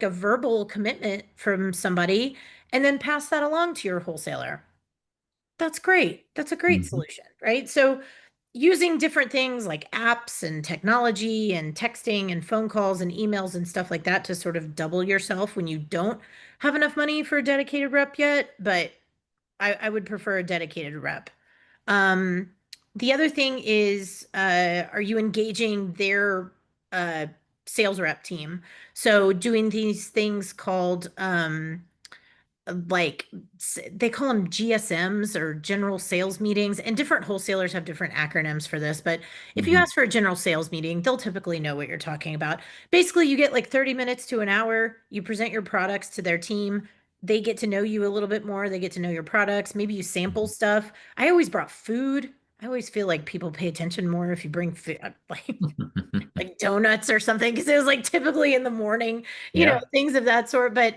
verbal commitment from somebody and then pass that along to your wholesaler. That's great. That's a great Hmm. solution, right? So using different things like apps and technology and texting and phone calls and emails and stuff like that to sort of double yourself when you don't have enough money for a dedicated rep yet. But I would prefer a dedicated rep. Um, the other thing is, are you engaging their uh, sales rep team? So doing these things called like they call them GSMs or general sales meetings, and different wholesalers have different acronyms for this. But if you Hmm. ask for a general sales meeting, they'll typically know what you're talking about. Basically, you get like 30 minutes to an hour, you present your products to their team. They get to know you a little bit more. They get to know your products. Maybe you sample stuff. I always brought food. I always feel like people pay attention more if you bring food, like donuts or something, because it was like typically in the morning, Yeah. things of that sort. But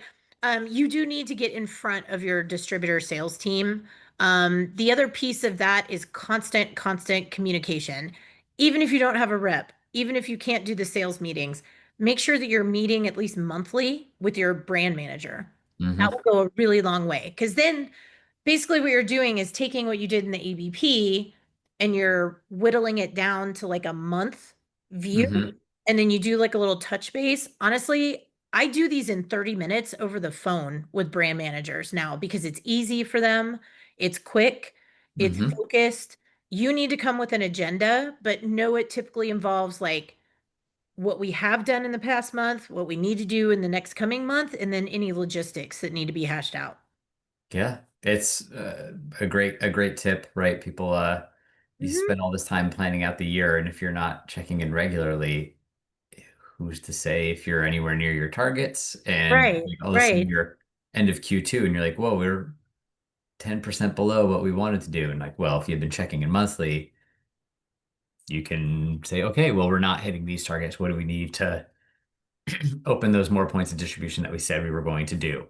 you do need to get in front of your distributor sales team. The other piece of that is constant communication. Even if you don't have a rep, even if you can't do the sales meetings, make sure that you're meeting at least monthly with your brand manager. That Hmm. will go a really long way because then basically what you're doing is taking what you did in the ABP and you're whittling it down to like a month view. Hmm. And then you do like a little touch base. Honestly, I do these in 30 minutes over the phone with brand managers now because it's easy for them. It's quick, it's Hmm. focused. You need to come with an agenda, but know it typically involves like what we have done in the past month, what we need to do in the next coming month, and then any logistics that need to be hashed out. Yeah, it's a great tip, right? People you Mhm. spend all this time planning out the year, and if you're not checking in regularly, who's to say if you're anywhere near your targets? And Right, like, all of a sudden right. you're end of Q2 and you're like, whoa, we're 10% below what we wanted to do. And like, well, if you've been checking in monthly, you can say, okay, well, we're not hitting these targets. What do we need to open those more points of distribution that we said we were going to do?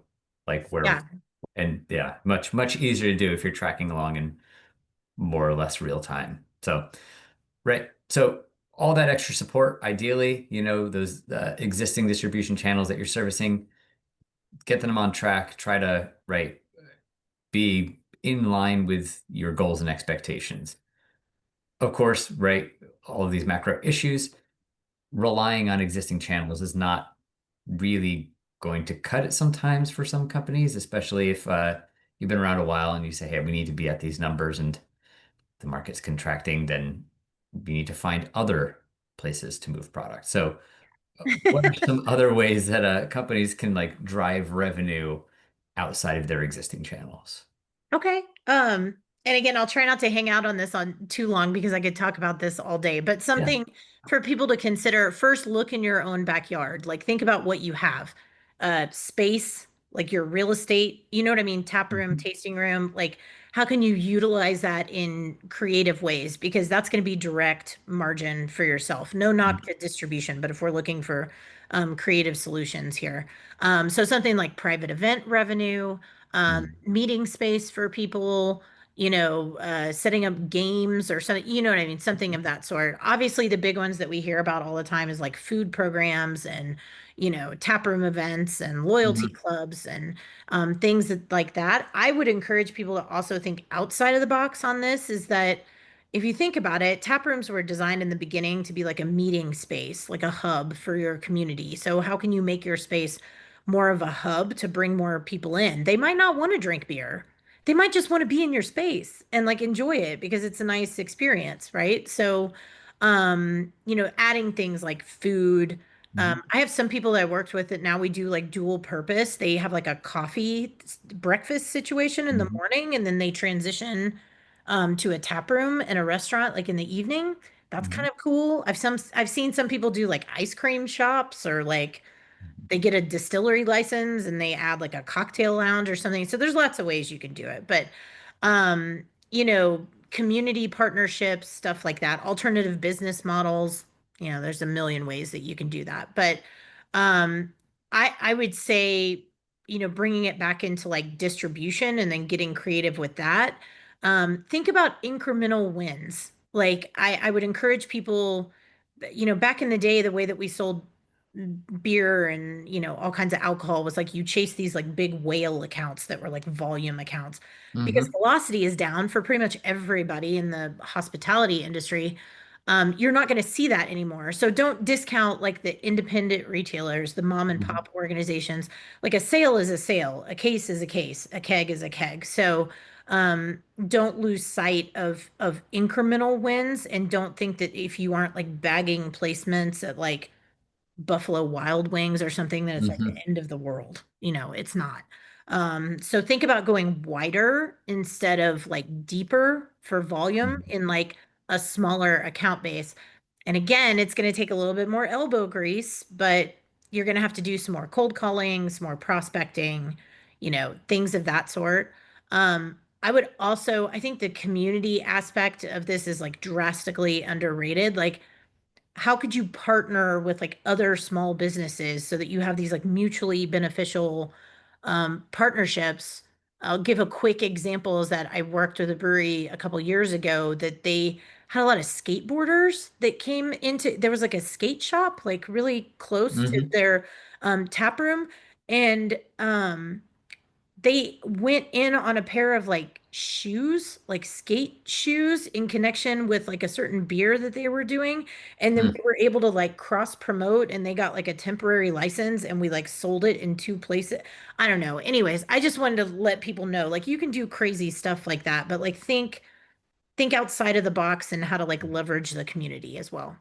Like where, Yeah. and yeah, much easier to do if you're tracking along in more or less real time. So, right. So all that extra support, ideally, those existing distribution channels that you're servicing, get them on track, try to, right, be in line with your goals and expectations. Of course, right, all of these macro issues, relying on existing channels is not really going to cut it sometimes for some companies, especially if you've been around a while and you say, hey, we need to be at these numbers and the market's contracting, then you need to find other places to move product. So, what are some other ways that companies can like drive revenue outside of their existing channels? Okay. And again, I'll try not to hang out on this on too long because I could talk about this all day, but Yeah. something for people to consider first, look in your own backyard. Like think about what you have. Space, like your real estate, you know what I mean? Tap room, Mhm. tasting room, like how can you utilize that in creative ways? Because that's going to be direct margin for yourself. No knock to distribution, but if we're looking for creative solutions here. So something like private event revenue, Mhm. meeting space for people, setting up games or something, you know what I mean? Something of that sort. Obviously, the big ones that we hear about all the time is like food programs and, tap room events and loyalty Mhm. clubs and things like that. I would encourage people to also think outside of the box on this is that if you think about it, tap rooms were designed in the beginning to be like a meeting space, like a hub for your community. So how can you make your space more of a hub to bring more people in? They might not want to drink beer. They might just want to be in your space and like enjoy it because it's a nice experience, right? So, adding things like food. Mhm. I have some people that I worked with that now we do like dual purpose. They have like a coffee breakfast situation in the Mhm. morning and then they transition to a tap room in a restaurant like in the evening. That's kind Mhm. of cool. I've seen some people do like ice cream shops or like they get a distillery license and they add like a cocktail lounge or something. So there's lots of ways you can do it. But community partnerships, stuff like that, alternative business models, there's a million ways that you can do that. But um I would say, bringing it back into like distribution and then getting creative with that. Think about incremental wins. Like I would encourage people, back in the day, the way that we sold beer and, all kinds of alcohol was like you chase these like big whale accounts that were like volume accounts because Hmm. velocity is down for pretty much everybody in the hospitality industry. You're not going to see that anymore. So don't discount like the independent retailers, the mom and Hmm. pop organizations. Like a sale is a sale, a case is a case, a keg is a keg. So don't lose sight of incremental wins and don't think that if you aren't like bagging placements at like Buffalo Wild Wings or something that it's like the Hmm. end of the world. It's not. So think about going wider instead of like deeper for volume in like a smaller account base. And again, it's going to take a little bit more elbow grease, but you're going to have to do some more cold calling, some more prospecting, things of that sort. I think the community aspect of this is like drastically underrated. Like, how could you partner with like other small businesses so that you have these like mutually beneficial partnerships? I'll give a quick example is that I worked with a brewery a couple years ago that they had a lot of skateboarders that came into there was like a skate shop like really close to Hmm. their tap room and they went in on a pair of like shoes, like skate shoes in connection with like a certain beer that they were doing. And then we were able to like cross promote and they got like a temporary license and we like sold it in two places. I don't know. Anyways, I just wanted to let people know like you can do crazy stuff like that, but like think outside of the box and how to like leverage the community as well.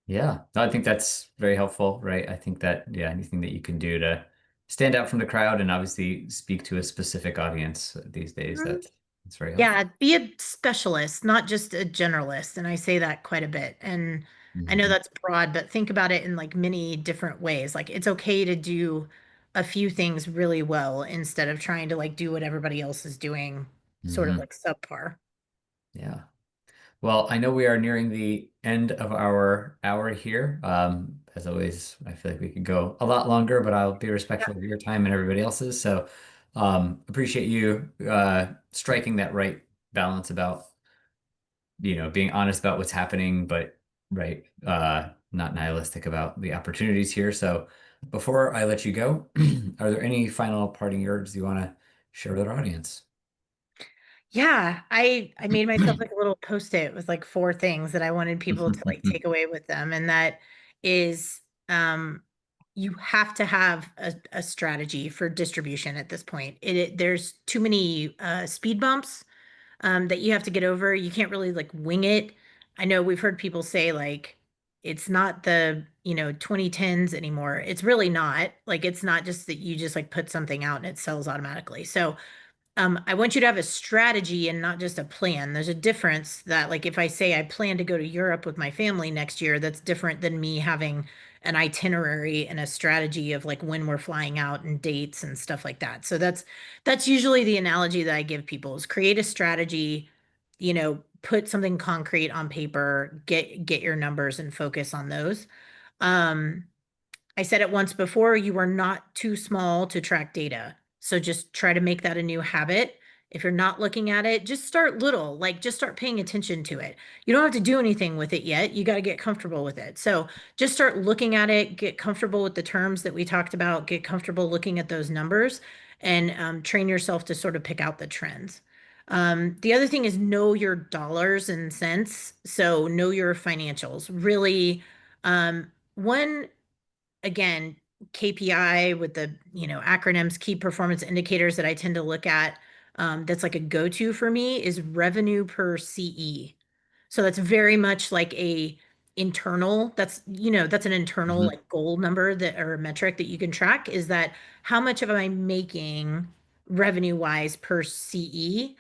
Yeah, no, I think that's very helpful, right? I think that, yeah, anything that you can do to stand out from the crowd and obviously speak to a specific audience these days, that's very helpful. Yeah, be a specialist, not just a generalist. And I say that quite a bit. And I know Hmm. that's broad, but think about it in like many different ways. Like it's okay to do a few things really well instead of trying to like do what everybody else is doing, sort of Hmm. like subpar. Yeah. Well, I know we are nearing the end of our hour here. As always, I feel like we could go a lot longer, but I'll be Yeah. respectful of your time and everybody else's. So, appreciate you striking that right balance about, being honest about what's happening, but right, not nihilistic about the opportunities here. So, before I let you go, are there any final parting words you want to share with our audience? Yeah, I made myself like a little post-it with like four things that I wanted people to like take away with them. And that is you have to have a strategy for distribution at this point. There's too many speed bumps that you have to get over. You can't really like wing it. I know we've heard people say like it's not the 2010s anymore. It's really not. Like it's not just that you just like put something out and it sells automatically. So I want you to have a strategy and not just a plan. There's a difference that, like, if I say I plan to go to Europe with my family next year, that's different than me having an itinerary and a strategy of like when we're flying out and dates and stuff like that. So that's usually the analogy that I give people is create a strategy, put something concrete on paper, get your numbers and focus on those. Um, I said it once before, you are not too small to track data. So just try to make that a new habit. If you're not looking at it, just start little, like just start paying attention to it. You don't have to do anything with it yet. You got to get comfortable with it. So just start looking at it, get comfortable with the terms that we talked about, get comfortable looking at those numbers, and train yourself to sort of pick out the trends. The other thing is know your dollars and cents. So know your financials. Really, one again, KPI with the, acronyms, key performance indicators that I tend to look at, that's like a go-to for me is revenue per CE. So that's very much like a internal, that's an internal Hmm. like goal number that or a metric that you can track is that how much am I making revenue wise per CE?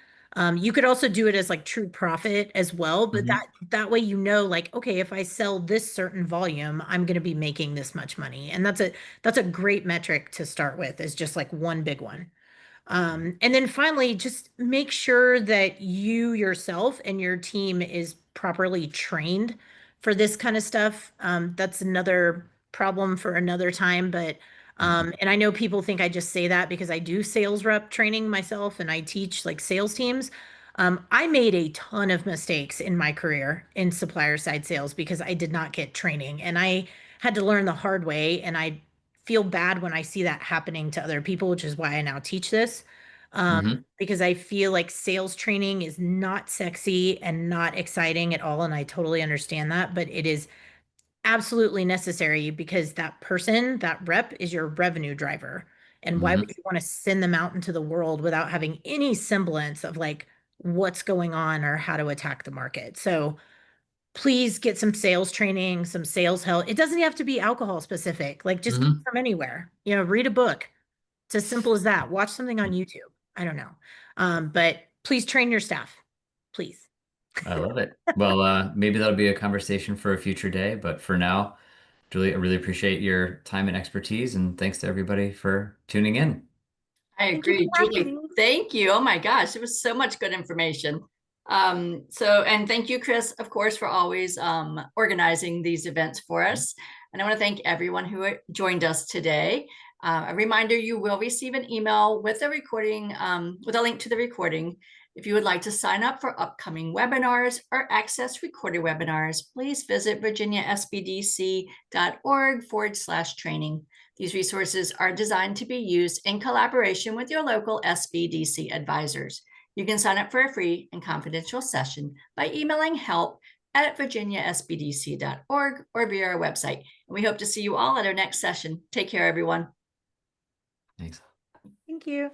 You could also do it as like true profit as well, but Hmm. that way like okay, if I sell this certain volume, I'm going to be making this much money. And that's a great metric to start with is just like one big one. And then finally, just make sure that you yourself and your team is properly trained for this kind of stuff. That's another problem for another time, but and I know people think I just say that because I do sales rep training myself and I teach like sales teams. I made a ton of mistakes in my career in supplier side sales because I did not get training and I had to learn the hard way. And I feel bad when I see that happening to other people, which is why I now teach this. Because I feel like sales training is not sexy and not exciting at all. And I totally understand that, but it is absolutely necessary because that person, that rep is your revenue driver. And why would you want to send them out into the world without having any semblance of like what's going on or how to attack the market? So please get some sales training, some sales help. It doesn't have to be alcohol specific, like just get from anywhere, read a book. It's as simple as that. Watch something on YouTube. I don't know. But please train your staff, please. I love it. Well, maybe that'll be a conversation for a future day, but for now, Julie, I really appreciate your time and expertise, and thanks to everybody for tuning in. I Thank you agree, for having Julie. me. Thank you. Oh my gosh, it was so much good information. And thank you, Chris, of course, for always organizing these events for us. And I want to thank everyone who joined us today. A reminder, you will receive an email with a recording, with a link to the recording. If you would like to sign up for upcoming webinars or access recorded webinars, please visit virginiasbdc.org/training. These resources are designed to be used in collaboration with your local SBDC advisors. You can sign up for a free and confidential session by emailing help@virginiasbdc.org or via our website. And we hope to see you all at our next session. Take care, everyone. Thanks. Thank you.